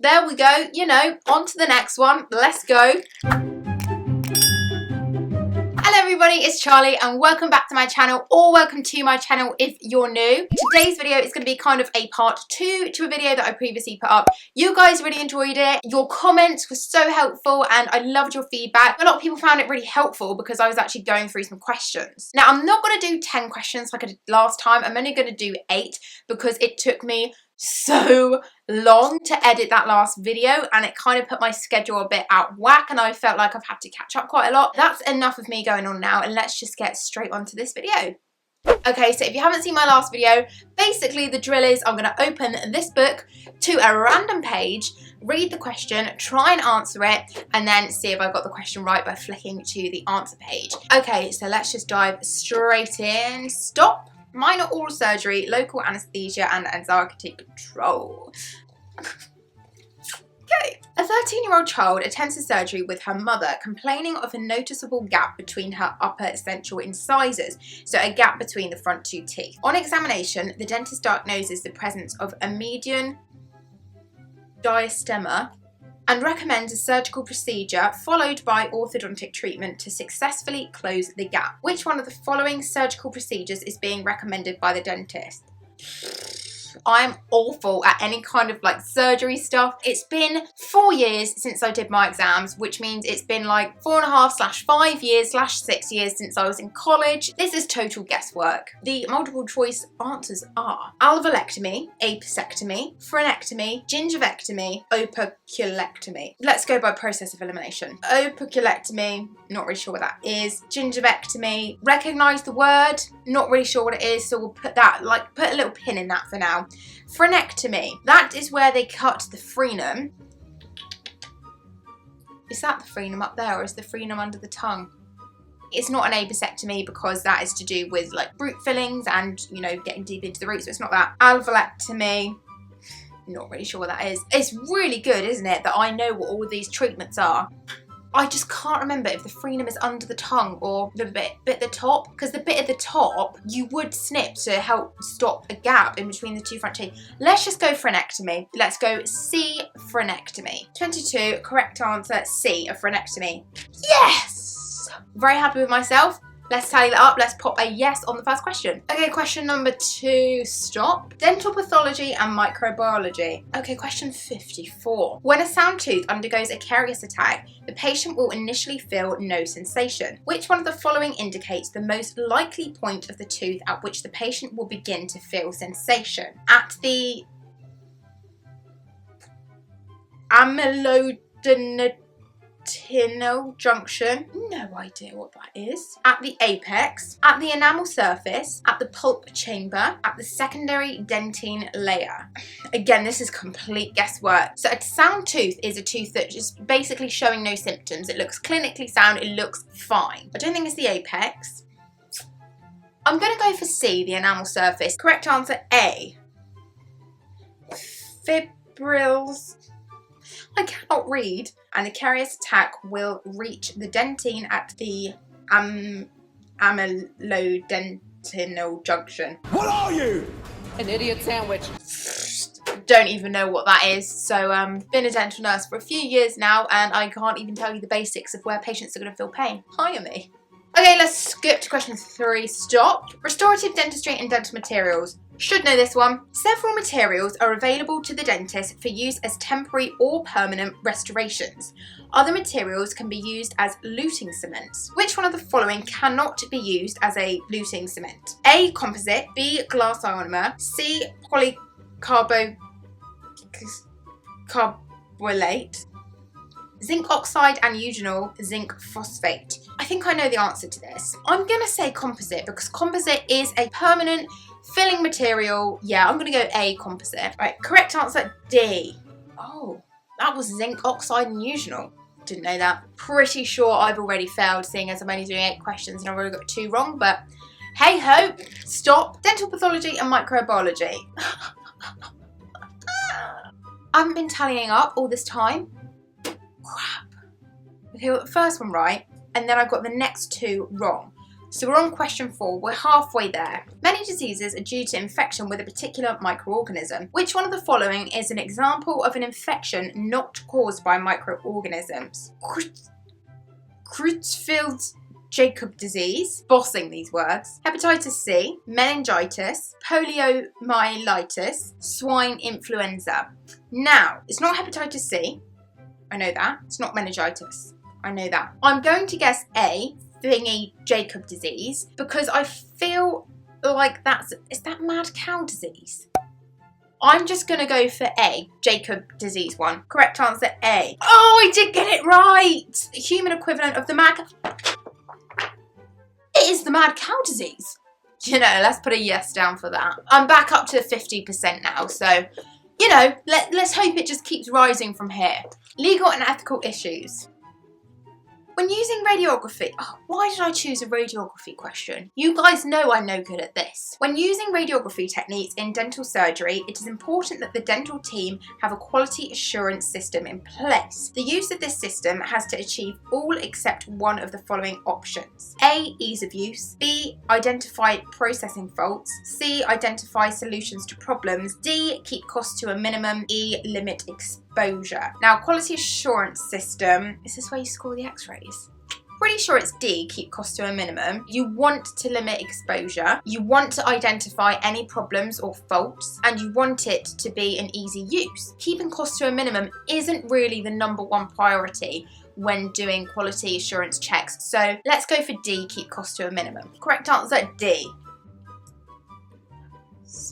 there we go, you know, on to the next one. Let's go. Hello everybody, it's Charlie and welcome back to my channel, or welcome to my channel if you're new. Today's video is going to be kind of a part 2 to a video that I previously put up. You guys really enjoyed it. Your comments were so helpful and I loved your feedback. A lot of people found it really helpful because I was actually going through some questions. Now I'm not going to do 10 questions like I did last time. I'm only going to do 8 because it took me so long to edit that last video and it kind of put my schedule a bit out of whack and I felt like I've had to catch up quite a lot. That's enough of me going on now and let's just get straight onto this video. Okay, so if you haven't seen my last video, basically the drill is I'm going to open this book to a random page, read the question, try and answer it, and then see if I got the question right by flicking to the answer page. Okay, so let's just dive straight in. Stop. Minor oral surgery, local anesthesia and anxiety control. Okay. A 13-year-old child attends a surgery with her mother complaining of a noticeable gap between her upper essential incisors, so a gap between the front 2 teeth. On examination, the dentist diagnoses the presence of a median diastema and recommends a surgical procedure followed by orthodontic treatment to successfully close the gap. Which one of the following surgical procedures is being recommended by the dentist? I'm awful at any kind of like surgery stuff. It's been 4 years since I did my exams, which means it's been like 4.5/5 years/6 years since I was in college. This is total guesswork. The multiple choice answers are alveolectomy, apicectomy, frenectomy, gingivectomy, operculectomy. Let's go by process of elimination. Operculectomy, not really sure what that is. Gingivectomy, recognise the word, not really sure what it is, so we'll put that, like, put a little pin in that for now. Frenectomy, that is where they cut the frenum. Is that the frenum up there or is the frenum under the tongue? It's not an apicectomy because that is to do with like root fillings and, you know, getting deep into the roots, so it's not that. Alveolectomy, not really sure what that is. It's really good, isn't it, that I know what all of these treatments are. I just can't remember if the frenum is under the tongue or the bit at the top, because the bit at the top you would snip to help stop a gap in between the 2 front teeth. Let's just go frenectomy. Let's go C, frenectomy. 22, correct answer, C, a frenectomy. Yes! Very happy with myself. Let's tally that up. Let's pop a yes on the first question. Okay, question number 2, stop. Dental pathology and microbiology. Okay, question 54. When a sound tooth undergoes a carious attack, the patient will initially feel no sensation. Which one of the following indicates the most likely point of the tooth at which the patient will begin to feel sensation? At the amyloidogenital junction, no idea what that is. At the apex, at the enamel surface, at the pulp chamber, at the secondary dentine layer. Again, this is complete guesswork. So a sound tooth is a tooth that is basically showing no symptoms. It looks clinically sound, it looks fine. I don't think it's the apex. I'm gonna go for C, the enamel surface. Correct answer, A. Fibrils. I cannot read. And the carious attack will reach the dentine at the amyloidentinal junction. What are you? An idiot sandwich. Don't even know what that is. So been a dental nurse for a few years now and I can't even tell you the basics of where patients are going to feel pain. Hire me. Okay, let's skip to question 3. Stop. Restorative dentistry and dental materials. Should know this one. Several materials are available to the dentist for use as temporary or permanent restorations. Other materials can be used as luting cements. Which one of the following cannot be used as a luting cement? A, composite, B, glass ionomer, C, polycarbonate, zinc oxide and eugenol zinc phosphate. I think I know the answer to this. I'm gonna say composite because composite is a permanent filling material. Yeah, I'm gonna go A, composite. Right, correct answer, D. Oh, that was zinc oxide and eugenol. Didn't know that. Pretty sure I've already failed, seeing as I'm only doing 8 questions and I've already got 2 wrong, but hey ho. Stop. Dental pathology and microbiology. I haven't been tallying up all this time. Crap. Okay, well, the first one right, and then I got the next 2 wrong. So we're on question 4. We're halfway there. Many diseases are due to infection with a particular microorganism. Which one of the following is an example of an infection not caused by microorganisms? Creutzfeldt-Jakob disease, bossing these words, hepatitis C, meningitis, poliomyelitis, swine influenza. Now, it's not hepatitis C, I know that. It's not meningitis, I know that. I'm going to guess A, Jakob disease, because I feel like is that mad cow disease? I'm just going to go for A, Jakob disease one. Correct answer A. Oh, I did get it right! The human equivalent of the mad... It is the mad cow disease. You know, let's put a yes down for that. I'm back up to 50% now, so, you know, let's hope it just keeps rising from here. Legal and ethical issues. When using radiography, why did I choose a radiography question? You guys know I'm no good at this. When using radiography techniques in dental surgery, it is important that the dental team have a quality assurance system in place. The use of this system has to achieve all except one of the following options. A, ease of use. B, identify processing faults. C, identify solutions to problems. D, keep costs to a minimum. E, limit exposure. Now, quality assurance system, is this where you score the x-rays? Pretty sure it's D, keep costs to a minimum. You want to limit exposure, you want to identify any problems or faults, and you want it to be an easy use. Keeping costs to a minimum isn't really the #1 priority when doing quality assurance checks, so let's go for D, keep costs to a minimum. Correct answer, D.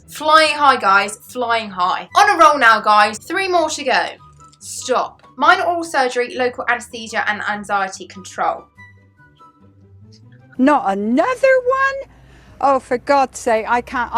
Flying high, guys, flying high. On a roll now, guys. 3 more to go. Stop. Minor oral surgery, local anesthesia, and anxiety control. Not another one? Oh, for God's sake, I can't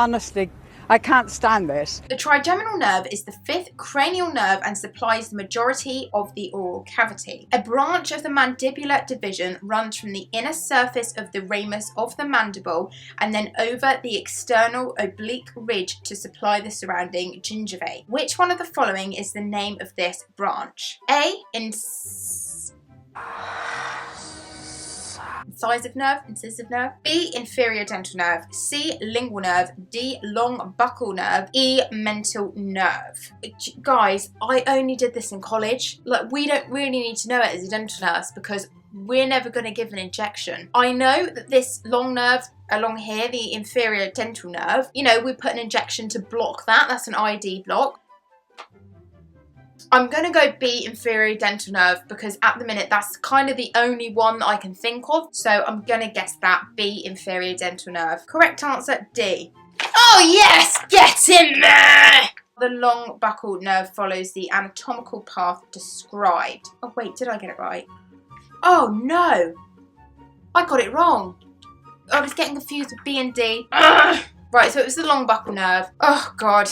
stand this. The trigeminal nerve is the 5th cranial nerve and supplies the majority of the oral cavity. A branch of the mandibular division runs from the inner surface of the ramus of the mandible and then over the external oblique ridge to supply the surrounding gingivae. Which one of the following is the name of this branch? A, incisive nerve, B, inferior dental nerve, C, lingual nerve, D, long buccal nerve, E, mental nerve. Guys, I only did this in college. Like, we don't really need to know it as a dental nurse because we're never going to give an injection. I know that this long nerve along here, the inferior dental nerve, you know, we put an injection to block that. That's an ID block. I'm going to go B, inferior dental nerve, because at the minute that's kind of the only one that I can think of. So I'm going to guess that, B, inferior dental nerve. Correct answer, D. Oh yes, get in there! The long buccal nerve follows the anatomical path described. Oh wait, did I get it right? Oh no, I got it wrong. I was getting confused with B and D. Ugh. Right, so it was the long buccal nerve. Oh God.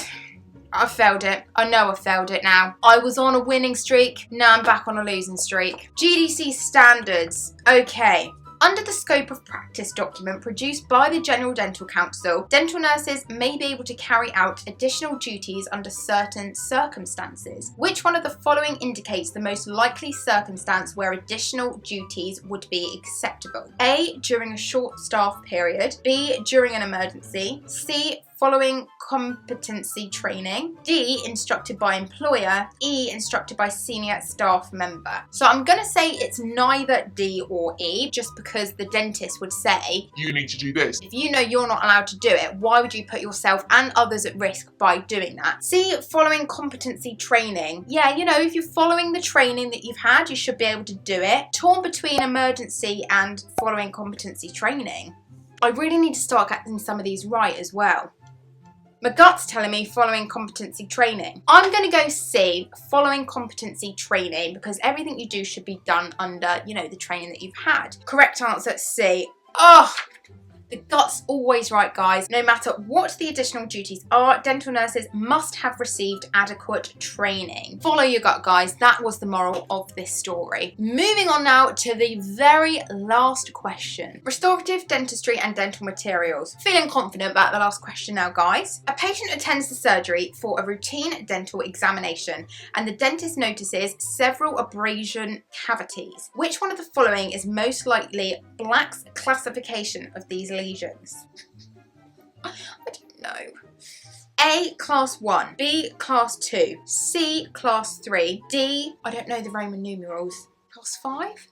I failed it. I know I failed it now. I was on a winning streak. Now I'm back on a losing streak. GDC standards. Okay. Under the scope of practice document produced by the General Dental Council, dental nurses may be able to carry out additional duties under certain circumstances. Which one of the following indicates the most likely circumstance where additional duties would be acceptable? A, during a short staff period. B, during an emergency. C, following competency training. D, instructed by employer. E, instructed by senior staff member. So I'm going to say it's neither D or E, just because the dentist would say, you need to do this. If you know you're not allowed to do it, why would you put yourself and others at risk by doing that? C, following competency training. Yeah, you know, if you're following the training that you've had, you should be able to do it. Torn between emergency and following competency training. I really need to start getting some of these right as well. My gut's telling me following competency training. I'm going to go C, following competency training, because everything you do should be done under, you know, the training that you've had. Correct answer, C. Oh, The gut's always right, guys. No matter what the additional duties are, dental nurses must have received adequate training. Follow your gut, guys. That was the moral of this story. Moving on now to the very last question. Restorative dentistry and dental materials. Feeling confident about the last question now, guys. A patient attends the surgery for a routine dental examination and the dentist notices several abrasion cavities. Which one of the following is most likely Black's classification of these lesions? I don't know. A, class 1, B, class 2, C, class 3, D, I don't know the Roman numerals, class 5?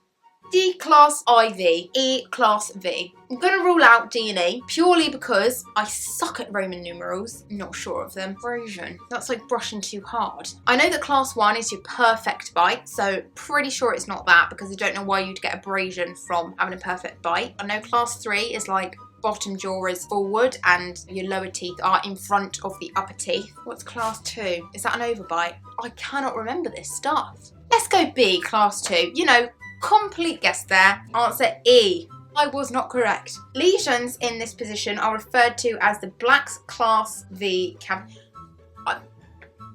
D, class IV, E, class V. I'm going to rule out D and E purely because I suck at Roman numerals. I'm not sure of them. Abrasion. That's like brushing too hard. I know that class 1 is your perfect bite, so pretty sure it's not that because I don't know why you'd get abrasion from having a perfect bite. I know class 3 is like bottom jaw is forward and your lower teeth are in front of the upper teeth. What's class 2? Is that an overbite? I cannot remember this stuff. Let's go B, class 2. You know, complete guess there. Answer E. I was not correct. Lesions in this position are referred to as the Black's class V cavity.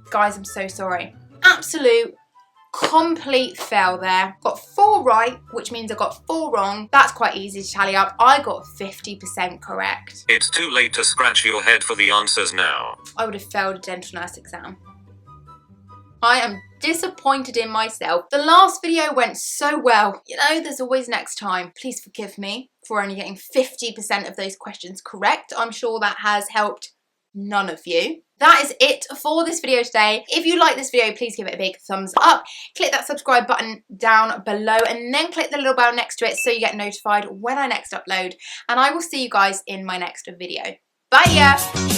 Guys, I'm so sorry. Absolute complete fail there. Got 4 right, which means I got 4 wrong. That's quite easy to tally up. I got 50% correct. It's too late to scratch your head for the answers now. I would have failed a dental nurse exam. I am disappointed in myself. The last video went so well. You know, there's always next time. Please forgive me for only getting 50% of those questions correct. I'm sure that has helped none of you. That is it for this video today. If you like this video, please give it a big thumbs up. Click that subscribe button down below and then click the little bell next to it so you get notified when I next upload. And I will see you guys in my next video. Bye!